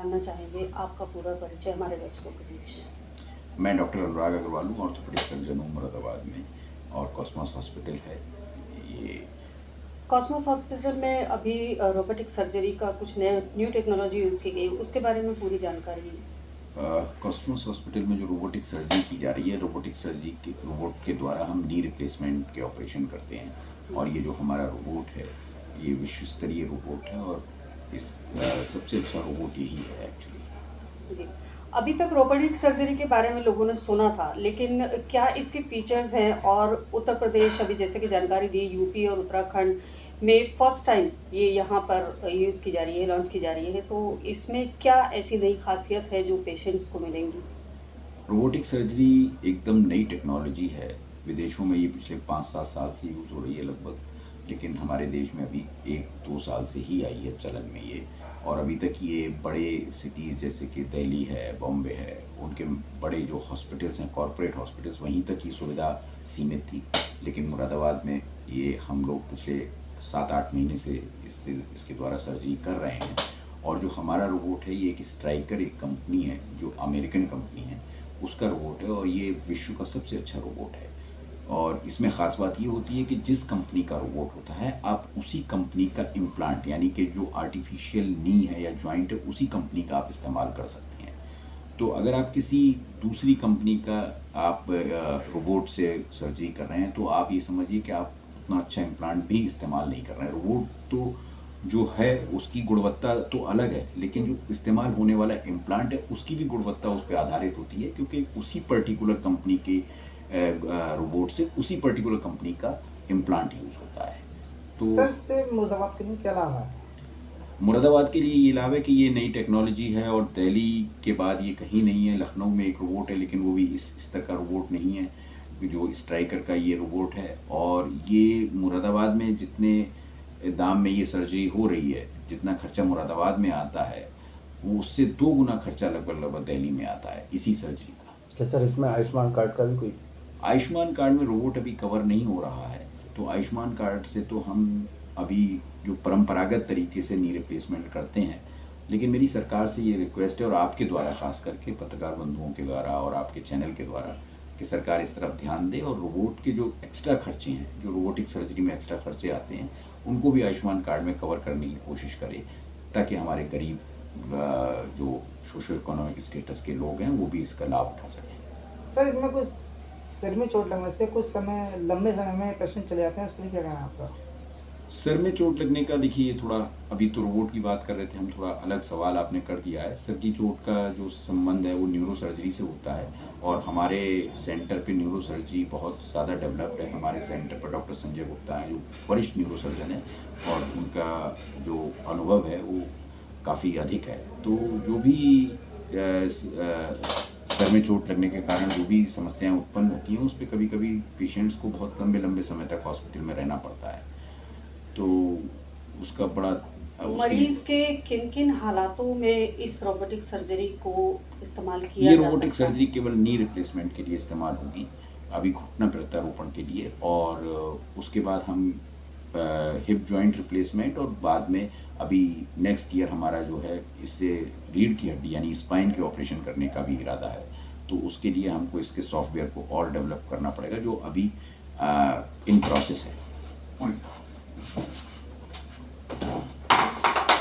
जानना चाहेंगे आपका पूरा परिचय हमारे दर्शकों के बीच। मैं डॉक्टर अनुराग अग्रवाल हूँ, ऑर्थोपेडिक सर्जन हूँ मुरादाबाद में, और कॉस्मोस हॉस्पिटल है ये। कॉस्मोस हॉस्पिटल में अभी रोबोटिक सर्जरी का कुछ नया न्यू टेक्नोलॉजी यूज़ की गई, उसके बारे में पूरी जानकारी। कॉस्मोस हॉस्पिटल में जो रोबोटिक सर्जरी की जा रही है, रोबोटिक सर्जरी के रोबोट के द्वारा हम नी रिप्लेसमेंट के ऑपरेशन करते हैं। और ये जो हमारा रोबोट है, ये विश्व स्तरीय रोबोट है, और इस सबसे अच्छा रोबोट यही है एक्चुअली। जी। अभी तक रोबोटिक सर्जरी के बारे में लोगों ने सुना था, लेकिन क्या इसके फीचर्स हैं और उत्तर प्रदेश अभी जैसे कि जानकारी दी, यूपी और उत्तराखंड में फर्स्ट टाइम ये यहाँ पर यूज़ की जा रही है, लॉन्च की जा रही है, तो इसमें क्या ऐसी नई खासियत है जो पेशेंट्स को मिलेंगी? रोबोटिक सर्जरी एकदम नई टेक्नोलॉजी है। विदेशों में ये पिछले 5-7 साल से यूज़ हो रही है लगभग, लेकिन हमारे देश में अभी 1-2 साल से ही आई है चलन में ये। और अभी तक ये बड़े सिटीज़ जैसे कि दिल्ली है, बॉम्बे है, उनके बड़े जो हॉस्पिटल्स हैं, कॉरपोरेट हॉस्पिटल्स, वहीं तक ये सुविधा सीमित थी। लेकिन मुरादाबाद में ये हम लोग पिछले 7-8 महीने से इसके द्वारा सर्जरी कर रहे हैं। और जो हमारा रोबोट है, ये एक स्ट्राइकर, एक कंपनी है जो अमेरिकन कंपनी है, उसका रोबोट है, और ये विश्व का सबसे अच्छा रोबोट है। और इसमें ख़ास बात ये होती है कि जिस कंपनी का रोबोट होता है, आप उसी कंपनी का इम्प्लांट, यानी कि जो आर्टिफिशियल नी है या जॉइंट है, उसी कंपनी का आप इस्तेमाल कर सकते हैं। तो अगर आप किसी दूसरी कंपनी का आप रोबोट से सर्जरी कर रहे हैं, तो आप ये समझिए कि आप उतना अच्छा इम्प्लांट भी इस्तेमाल नहीं कर रहे हैं। रोबोट तो जो है उसकी गुणवत्ता तो अलग है, लेकिन जो इस्तेमाल होने वाला इम्प्लांट है उसकी भी गुणवत्ता उस पर आधारित होती है, क्योंकि उसी पर्टिकुलर कंपनी के रोबोट से उसी पर्टिकुलर कंपनी का इम्प्लांट यूज़ होता है। तो सर से मुर्दाबाद के लिए क्या लाभ है? मुरादाबाद के लिए ये लाभ है कि ये नई टेक्नोलॉजी है, और दिल्ली के बाद ये कहीं नहीं है। लखनऊ में एक रोबोट है, लेकिन वो भी इस स्तर का रोबोट नहीं है जो स्ट्राइकर का ये रोबोट है। और ये मुरादाबाद में जितने दाम में ये सर्जरी हो रही है, जितना खर्चा मुरादाबाद में आता है, वो उससे 2 गुना खर्चा लगभग दिल्ली में आता है इसी सर्जरी का। क्या सर इसमें आयुष्मान कार्ड का भी कोई? आयुष्मान कार्ड में रोबोट अभी कवर नहीं हो रहा है, तो आयुष्मान कार्ड से तो हम अभी जो परंपरागत तरीके से नी रिप्लेसमेंट करते हैं। लेकिन मेरी सरकार से ये रिक्वेस्ट है, और आपके द्वारा, खास करके पत्रकार बंधुओं के द्वारा और आपके चैनल के द्वारा, कि सरकार इस तरफ ध्यान दे, और रोबोट के जो एक्स्ट्रा खर्चे हैं, जो रोबोटिक सर्जरी में एक्स्ट्रा खर्चे आते हैं, उनको भी आयुष्मान कार्ड में कवर करने की कोशिश करे, ताकि हमारे गरीब जो सोशो इकोनॉमिक स्टेटस के लोग हैं, वो भी इसका लाभ उठा सकें। सर इसमें कुछ सिर में चोट लगने से कुछ समय लंबे समय में पेशेंट चले जाते हैं, उसके लिए क्या कहना है आपका? सर में चोट लगने का, देखिए, ये थोड़ा, अभी तो रोबोट की बात कर रहे थे हम, थोड़ा अलग सवाल आपने कर दिया है। सर की चोट का जो संबंध है वो न्यूरो सर्जरी से होता है, और हमारे सेंटर पे न्यूरो सर्जरी बहुत ज़्यादा डेवलप्ड है। हमारे सेंटर पर डॉक्टर संजय गुप्ता हैं, जो वरिष्ठ न्यूरो सर्जन हैं, और उनका जो अनुभव है वो काफ़ी अधिक है। तो जो भी सर में चोट लगने के कारण जो भी समस्याएं उत्पन्न होती हैं, उस पर कभी कभी पेशेंट्स को बहुत लंबे लंबे समय तक हॉस्पिटल में रहना पड़ता है। तो उसका बड़ा मरीज के किन-किन हालातों में इस रोबोटिक सर्जरी को इस्तेमाल किया ये जा रोबोटिक सकता है? सर्जरी केवल नी रिप्लेसमेंट के लिए इस्तेमाल होगी, अभी घुटना प्रत्यारोपण के लिए, और उसके बाद हम हिप जॉइंट रिप्लेसमेंट, और बाद में अभी नेक्स्ट ईयर हमारा जो है, इससे रीढ़ की हड्डी यानी स्पाइन के ऑपरेशन करने का भी इरादा है। तो उसके लिए हमको इसके सॉफ्टवेयर को और डेवलप करना पड़ेगा, जो अभी इन प्रोसेस है।